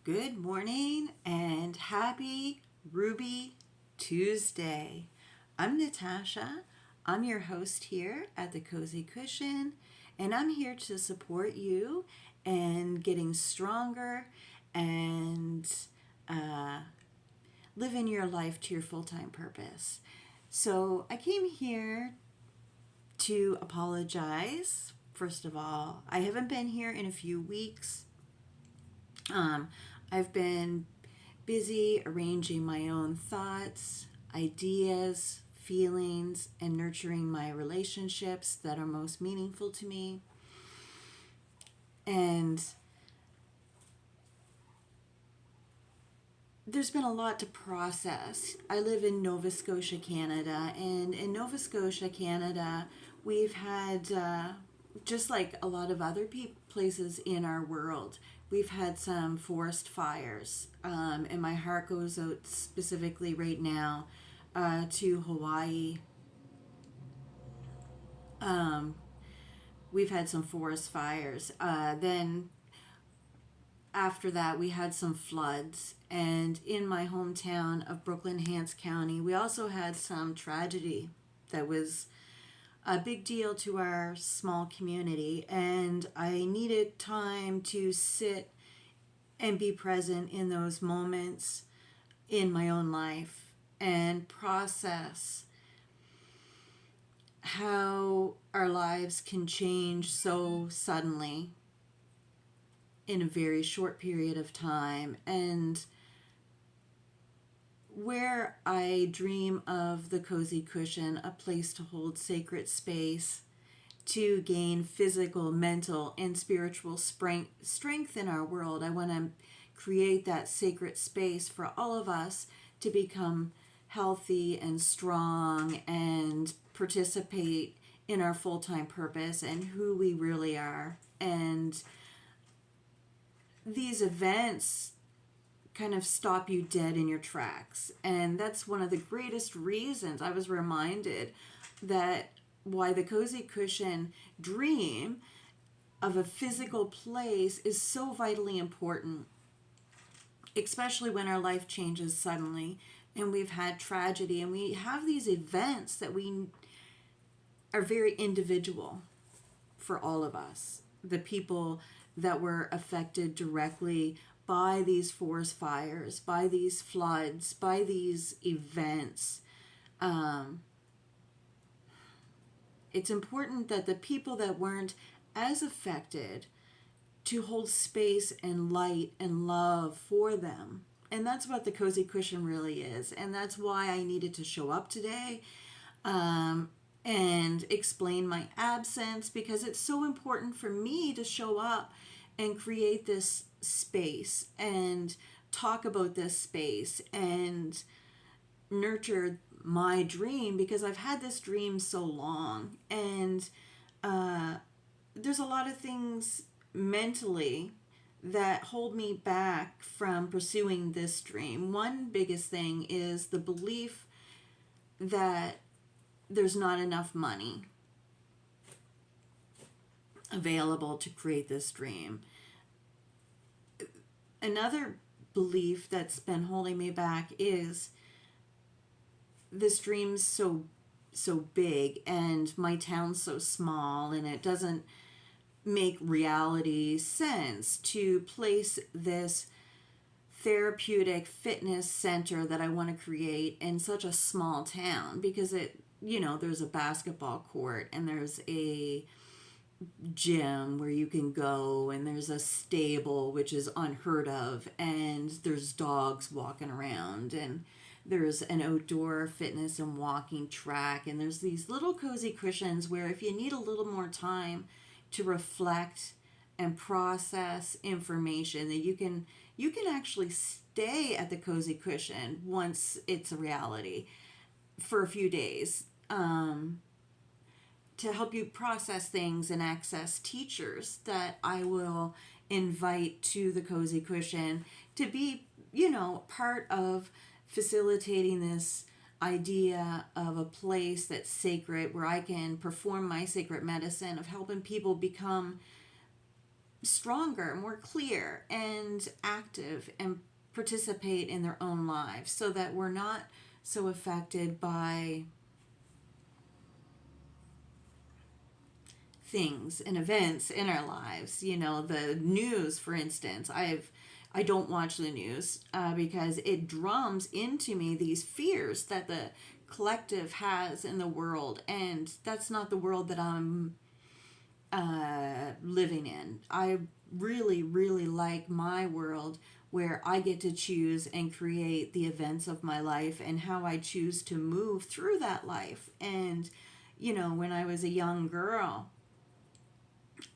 Good morning and happy Ruby Tuesday. I'm Natasha. I'm your host here at the Cozy Cushion, and I'm here to support you and getting stronger and living your life to your full-time purpose. So I came here to apologize. First of all, I haven't been here in a few weeks. I've been busy arranging my own thoughts, ideas, feelings, and nurturing my relationships that are most meaningful to me. And there's been a lot to process. I live in Nova Scotia, Canada, and in Nova Scotia, Canada, we've had, just like a lot of other places in our world, we've had some forest fires. And my heart goes out specifically right now to Hawaii. We've had some forest fires. Then after that, we had some floods. And in my hometown of Brooklyn, Hants County, we also had some tragedy that was a big deal to our small community. And I needed time to sit and be present in those moments in my own life and process how our lives can change so suddenly in a very short period of time, and where I dream of the Cozy Cushion, a place to hold sacred space, to gain physical, mental, and spiritual strength in our world. I want to create that sacred space for all of us to become healthy and strong and participate in our full-time purpose and who we really are. And these events kind of stop you dead in your tracks. And that's one of the greatest reasons I was reminded that why the Cozy Cushion dream of a physical place is so vitally important, especially when our life changes suddenly and we've had tragedy and we have these events that we are very individual for all of us. The people that were affected directly by these forest fires, by these floods, by these events. It's important that the people that weren't as affected to hold space and light and love for them. And that's what the Cozy Cushion really is. And that's why I needed to show up today and explain my absence, because it's so important for me to show up and create this space and talk about this space and nurture my dream, because I've had this dream so long. And there's a lot of things mentally that hold me back from pursuing this dream. One biggest thing is the belief that there's not enough money available to create this dream. Another belief that's been holding me back is this dream's so big and my town's so small, and it doesn't make reality sense to place this therapeutic fitness center that I want to create in such a small town, because there's a basketball court and there's a gym where you can go, and there's a stable, which is unheard of, and there's dogs walking around, and there's an outdoor fitness and walking track, and there's these little cozy cushions where if you need a little more time to reflect and process information, that you can actually stay at the Cozy Cushion once it's a reality for a few days, to help you process things and access teachers that I will invite to the Cozy Cushion to be, part of facilitating this idea of a place that's sacred, where I can perform my sacred medicine of helping people become stronger, more clear, and active, and participate in their own lives, so that we're not so affected by things and events in our lives. The news, for instance. I don't watch the news because it drums into me these fears that the collective has in the world, and that's not the world that I'm living in. I really, really like my world where I get to choose and create the events of my life and how I choose to move through that life. And, when I was a young girl,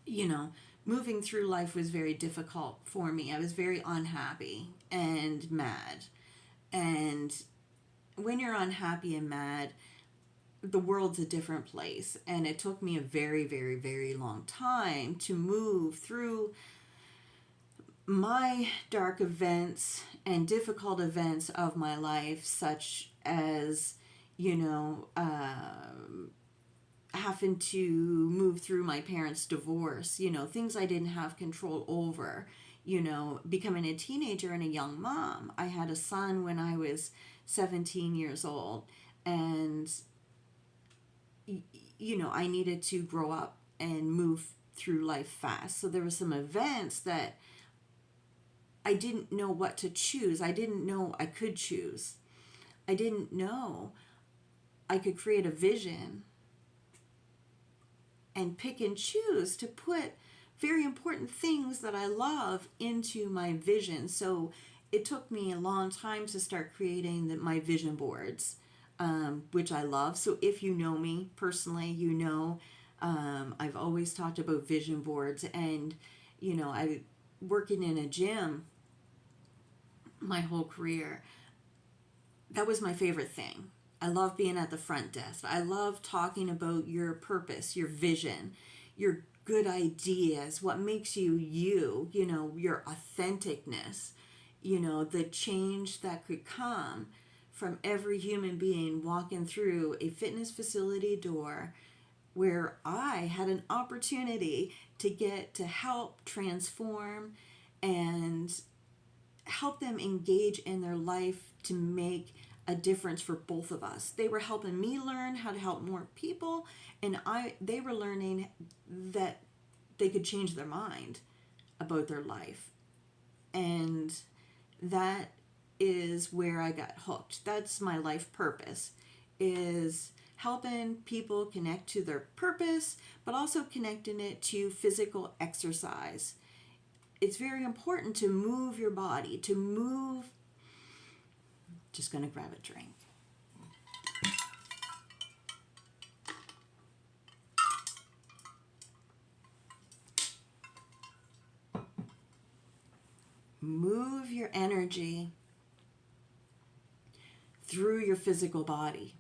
you know, moving through life was very difficult for me. I was very unhappy and mad. And when you're unhappy and mad, the world's a different place. And it took me a very, very, very long time to move through my dark events and difficult events of my life, such as, you know, having to move through my parents' divorce, things I didn't have control over, becoming a teenager and a young mom. I had a son when I was 17 years old, and, I needed to grow up and move through life fast. So there were some events that I didn't know what to choose. I didn't know I could choose. I didn't know I could create a vision and pick and choose to put very important things that I love into my vision. So it took me a long time to start creating my vision boards, which I love. So if you know me personally, I've always talked about vision boards, and I working in a gym my whole career. That was my favorite thing. I love being at the front desk. I love talking about your purpose, your vision, your good ideas, what makes you you, your authenticness, the change that could come from every human being walking through a fitness facility door where I had an opportunity to get to help transform and help them engage in their life to make a difference for both of us. They were helping me learn how to help more people, and they were learning that they could change their mind about their life. And that is where I got hooked. That's my life purpose, is helping people connect to their purpose, but also connecting it to physical exercise. It's very important to move your body, to move. Just going to grab a drink. Move your energy through your physical body.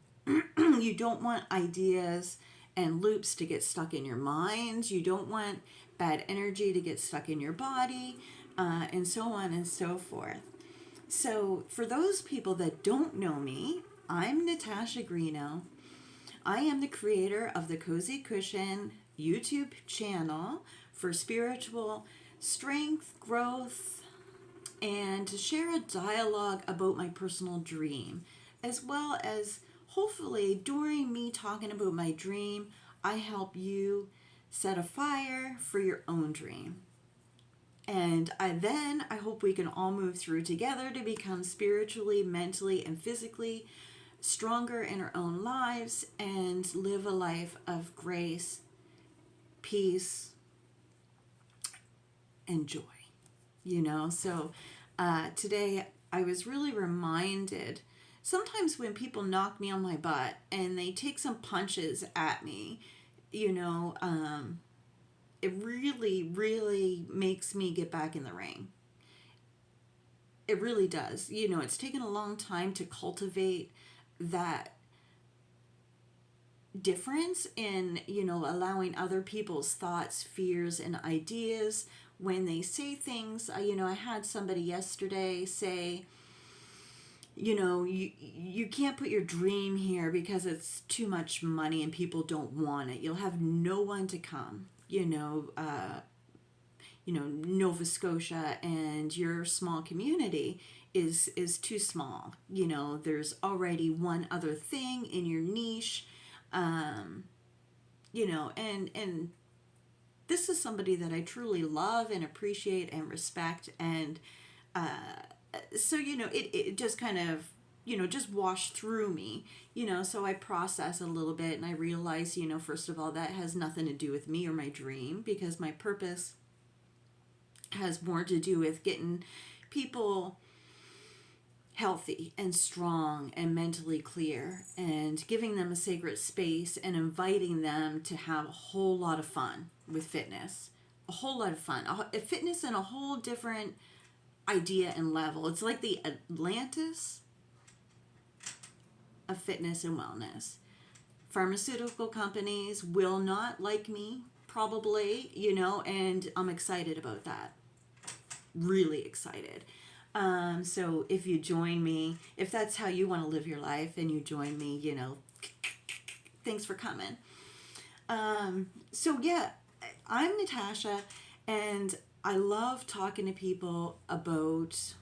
You don't want ideas and loops to get stuck in your mind. You don't want bad energy to get stuck in your body, and so on and so forth. So for those people that don't know me, I'm Natasha Greeno. I am the creator of the Cozy Cushion YouTube channel for spiritual strength, growth, and to share a dialogue about my personal dream, as well as hopefully during me talking about my dream, I help you set a fire for your own dream. And I hope we can all move through together to become spiritually, mentally, and physically stronger in our own lives and live a life of grace, peace, and joy. So today I was really reminded, sometimes when people knock me on my butt and they take some punches at me, it really, really makes me get back in the ring. It really does. It's taken a long time to cultivate that difference in, allowing other people's thoughts, fears, and ideas when they say things. I had somebody yesterday say, you can't put your dream here because it's too much money and people don't want it. You'll have no one to come. Nova Scotia and your small community is too small. There's already one other thing in your niche. And this is somebody that I truly love and appreciate and respect. And so, it just kind of, just washed through me, so I process a little bit and I realize, first of all, that has nothing to do with me or my dream, because my purpose has more to do with getting people healthy and strong and mentally clear, and giving them a sacred space and inviting them to have a whole lot of fun with fitness. A whole lot of fun. Fitness in a whole different idea and level. It's like the Atlantis of fitness and wellness. Pharmaceutical companies will not like me, probably, and I'm excited about that. Really excited. So if you join me, if that's how you want to live your life and you join me, thanks for coming. So yeah, I'm Natasha, and I love talking to people about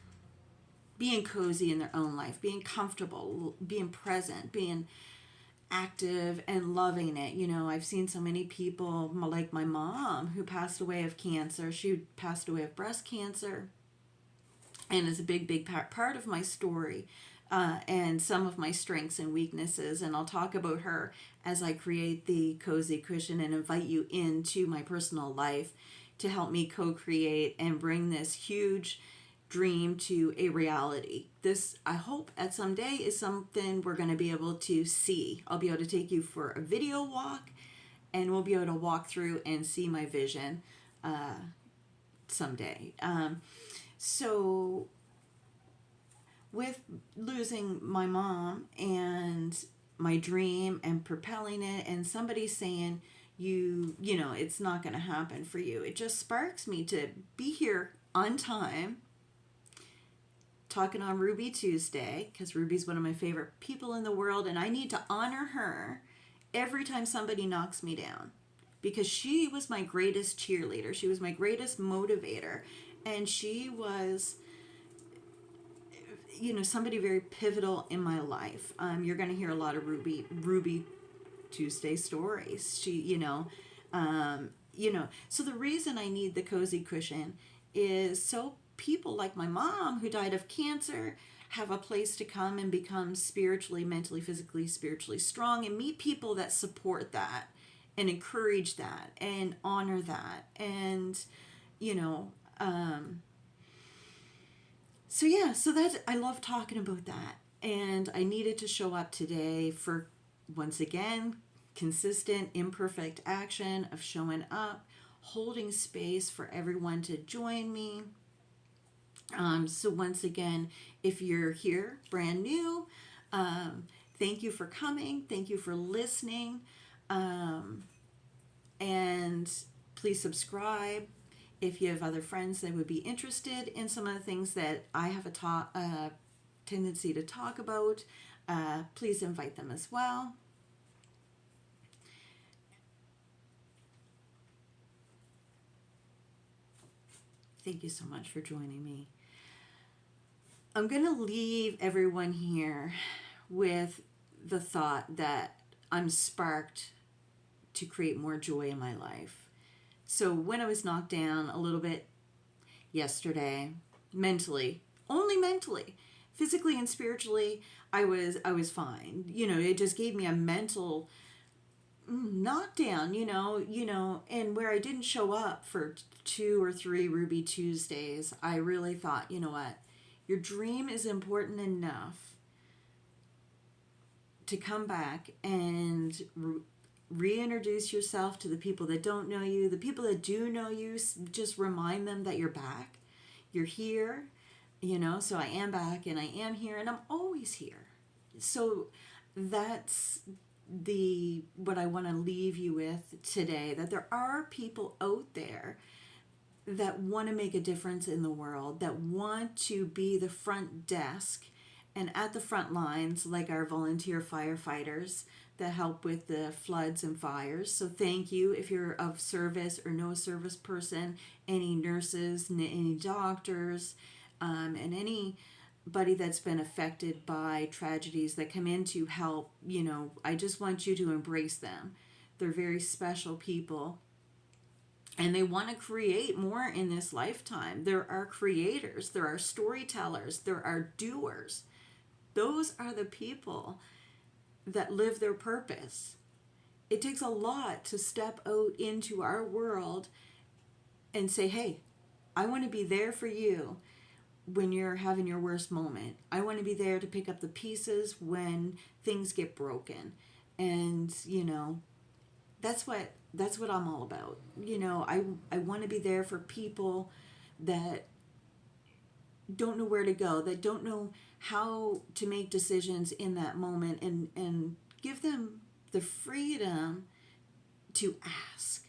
being cozy in their own life, being comfortable, being present, being active and loving it. I've seen so many people, like my mom, who passed away of cancer. She passed away of breast cancer, and is a big part of my story, and some of my strengths and weaknesses. And I'll talk about her as I create the Cozy Cushion and invite you into my personal life to help me co-create and bring this huge dream to a reality. This, I hope, at some day is something we're going to be able to see. I'll be able to take you for a video walk, and we'll be able to walk through and see my vision someday. So with losing my mom and my dream and propelling it, and somebody saying it's not going to happen for you, it just sparks me to be here on time talking on Ruby Tuesday, because Ruby's one of my favorite people in the world, and I need to honor her every time somebody knocks me down, because she was my greatest cheerleader. She was my greatest motivator, and she was somebody very pivotal in my life. You're going to hear a lot of Ruby Tuesday stories. So the reason I need the Cozy Cushion is so people like my mom, who died of cancer, have a place to come and become spiritually, mentally, physically, spiritually strong, and meet people that support that and encourage that and honor that. And so that, I love talking about that, and I needed to show up today for, once again, consistent, imperfect action of showing up, holding space for everyone to join me. So once again, if you're here brand new, thank you for coming. Thank you for listening. And please subscribe if you have other friends that would be interested in some of the things that I have a tendency to talk about. Please invite them as well. Thank you so much for joining me. I'm going to leave everyone here with the thought that I'm sparked to create more joy in my life. So when I was knocked down a little bit yesterday, mentally, only mentally, physically and spiritually, I was fine. It just gave me a mental knockdown, and where I didn't show up for 2 or 3 Ruby Tuesdays, I really thought, you know what? Your dream is important enough to come back and reintroduce yourself to the people that don't know you. The people that do know you, just remind them that you're back. You're here, so I am back and I am here and I'm always here. So that's what I want to leave you with today, that there are people out there that want to make a difference in the world, that want to be the front desk and at the front lines, like our volunteer firefighters that help with the floods and fires. So thank you if you're of service or no service person, any nurses, any doctors, and anybody that's been affected by tragedies that come in to help. I just want you to embrace them. They're very special people. And they want to create more in this lifetime. There are creators, there are storytellers, there are doers. Those are the people that live their purpose. It takes a lot to step out into our world and say, hey, I want to be there for you when you're having your worst moment. I want to be there to pick up the pieces when things get broken. And, that's what I'm all about. I want to be there for people that don't know where to go, that don't know how to make decisions in that moment, and give them the freedom to ask.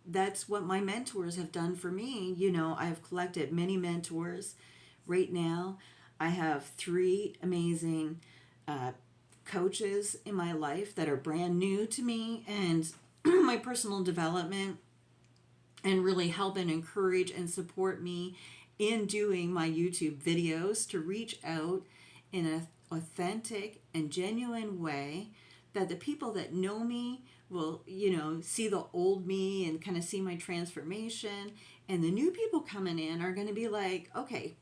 That's what my mentors have done for me. I've collected many mentors. Right now, I have 3 amazing coaches in my life that are brand new to me and my personal development, and really help and encourage and support me in doing my YouTube videos to reach out in an authentic and genuine way that the people that know me will, see the old me and kind of see my transformation. And the new people coming in are going to be like, okay,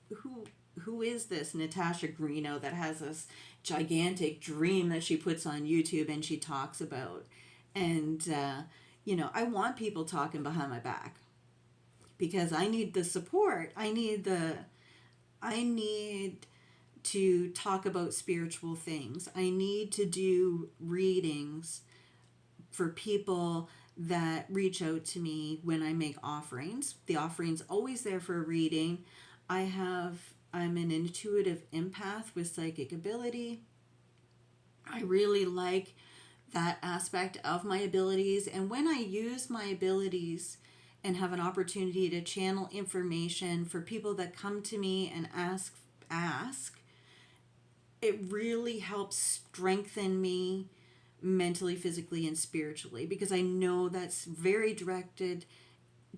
who is this Natasha Greeno that has this gigantic dream that she puts on YouTube and she talks about? And, I want people talking behind my back because I need the support. I need to talk about spiritual things. I need to do readings for people that reach out to me when I make offerings. The offering's always there for a reading. I'm an intuitive empath with psychic ability. I really like that aspect of my abilities. And when I use my abilities and have an opportunity to channel information for people that come to me and ask, it really helps strengthen me mentally, physically, and spiritually, because I know that's very directed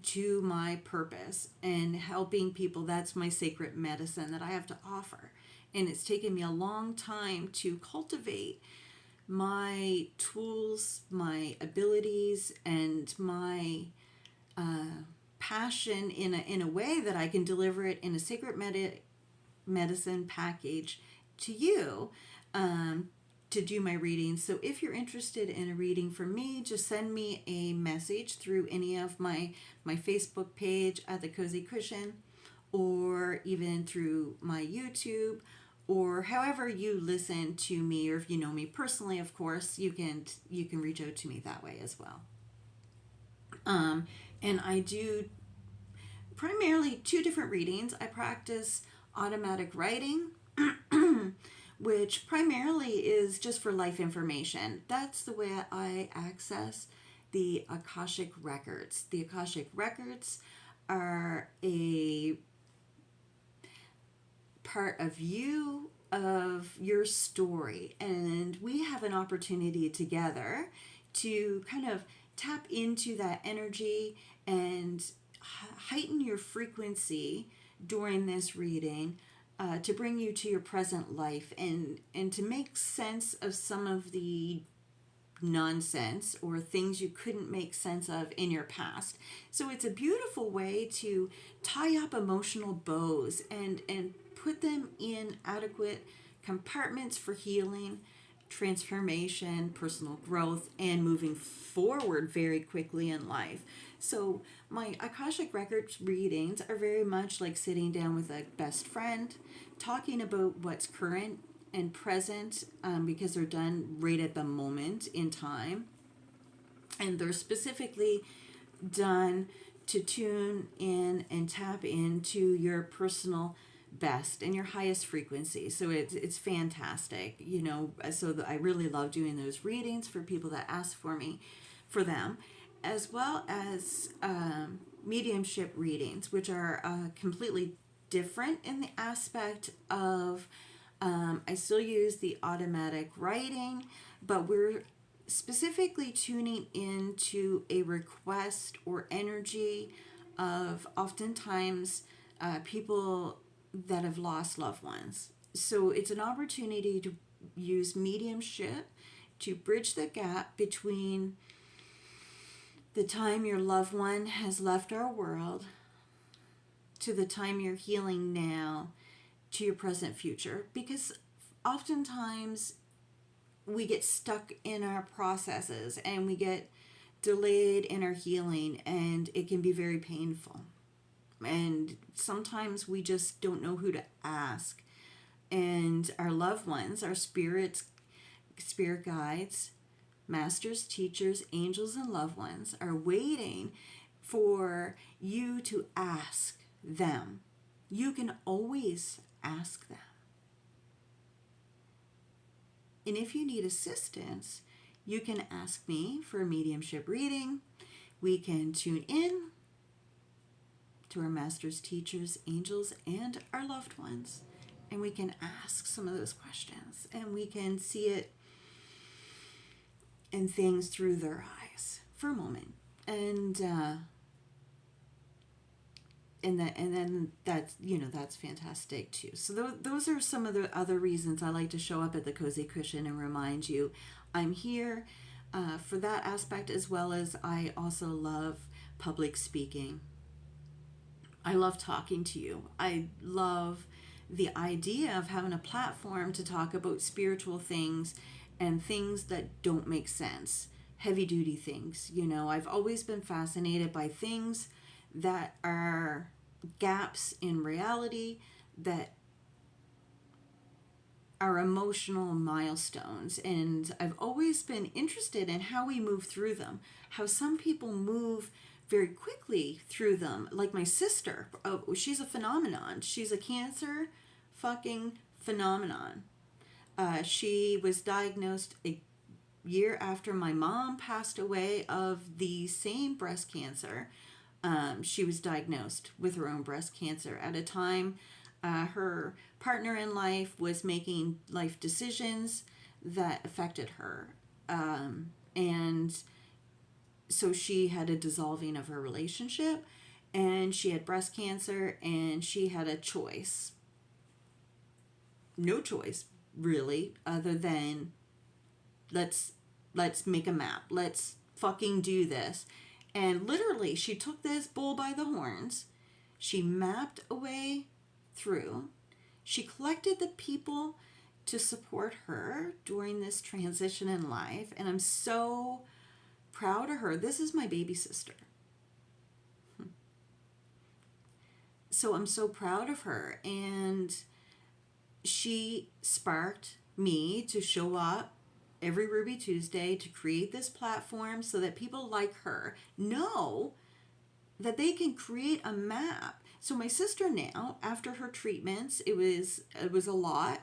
to my purpose and helping people. That's my sacred medicine that I have to offer. And it's taken me a long time to cultivate my tools, my abilities, and my passion in a way that I can deliver it in a sacred medicine package to you to do my reading. So if you're interested in a reading from me, just send me a message through any of my Facebook page at The Cozy Cushion, or even through my YouTube, or however you listen to me, or if you know me personally, of course, you can reach out to me that way as well. And I do primarily 2 different readings. I practice automatic writing, which primarily is just for life information. That's the way I access the Akashic Records. The Akashic Records are a part of you, of your story, and we have an opportunity together to kind of tap into that energy and heighten your frequency during this reading, to bring you to your present life and to make sense of some of the nonsense or things you couldn't make sense of in your past. So it's a beautiful way to tie up emotional bows and put them in adequate compartments for healing, transformation, personal growth, and moving forward very quickly in life. So my Akashic Records readings are very much like sitting down with a best friend, talking about what's current and present, because they're done right at the moment in time. And they're specifically done to tune in and tap into your personal best and your highest frequency. So it's fantastic, so I really love doing those readings for people that ask for me for them, as well as mediumship readings, which are completely different in the aspect of I still use the automatic writing, but we're specifically tuning into a request or energy of oftentimes people that have lost loved ones. So it's an opportunity to use mediumship to bridge the gap between the time your loved one has left our world to the time you're healing now to your present future. Because oftentimes we get stuck in our processes and we get delayed in our healing, and it can be very painful. And sometimes we just don't know who to ask. And our loved ones, our spirits, spirit guides, masters, teachers, angels, and loved ones are waiting for you to ask them. You can always ask them. And if you need assistance, you can ask me for a mediumship reading. We can tune in to our masters, teachers, angels, and our loved ones. And we can ask some of those questions. And we can see it and things through their eyes for a moment. And then that's fantastic too. So those are some of the other reasons I like to show up at the Cozy Cushion and remind you I'm here for that aspect, as well as I also love public speaking. I love talking to you. I love the idea of having a platform to talk about spiritual things and things that don't make sense, heavy duty things. I've always been fascinated by things that are gaps in reality, that are emotional milestones. And I've always been interested in how we move through them, how some people move very quickly through them. Like my sister, she's a phenomenon. She's a cancer fucking phenomenon. She was diagnosed a year after my mom passed away of the same breast cancer. She was diagnosed with her own breast cancer at a time her partner in life was making life decisions that affected her. And so she had a dissolving of her relationship, and she had breast cancer, and she had a choice. No choice, really, other than let's make a map. Let's fucking do this. And literally, she took this bull by the horns. She mapped a way through. She collected the people to support her during this transition in life. And I'm so proud of her. This is my baby sister. So I'm so proud of her. And she sparked me to show up every Ruby Tuesday to create this platform so that people like her know that they can create a map. So my sister now, after her treatments, it was a lot.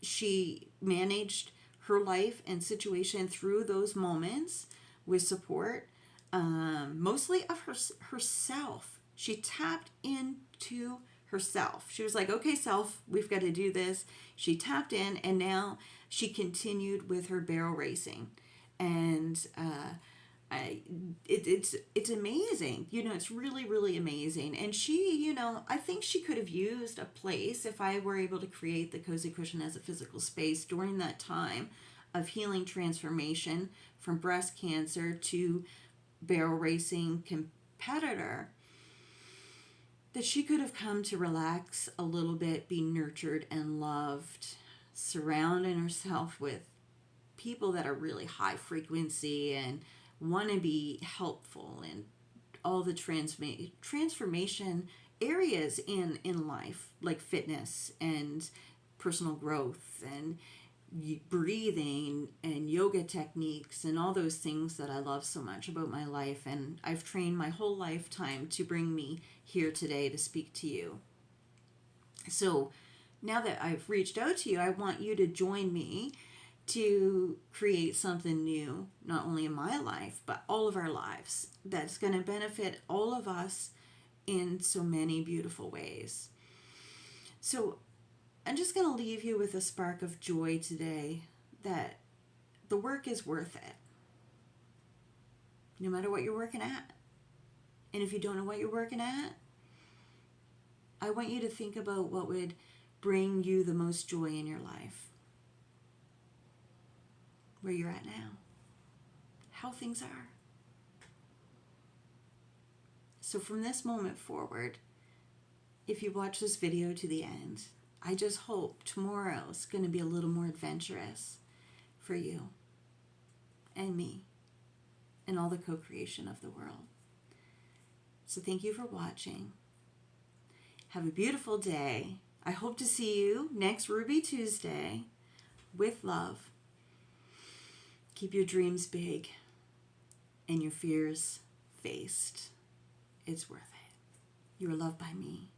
She managed her life and situation through those moments with support, mostly of herself. She tapped into herself. She was like, okay, self, we've got to do this. She tapped in, and now she continued with her barrel racing. And it's amazing. It's really, really amazing. And she, I think she could have used a place if I were able to create the Cozy Cushion as a physical space during that time of healing transformation from breast cancer to barrel racing competitor, that she could have come to relax a little bit, be nurtured and loved, surrounding herself with people that are really high frequency and want to be helpful in all the transformation areas in life, like fitness and personal growth and breathing and yoga techniques and all those things that I love so much about my life. And I've trained my whole lifetime to bring me here today to speak to you. So now that I've reached out to you, I want you to join me to create something new, not only in my life, but all of our lives, that's going to benefit all of us in so many beautiful ways. So I'm just going to leave you with a spark of joy today that the work is worth it, no matter what you're working at. And if you don't know what you're working at, I want you to think about what would bring you the most joy in your life, where you're at now, how things are. So from this moment forward, if you watch this video to the end, I just hope tomorrow's going to be a little more adventurous for you and me and all the co-creation of the world. So thank you for watching. Have a beautiful day. I hope to see you next Ruby Tuesday with love. Keep your dreams big and your fears faced. It's worth it. You are loved by me.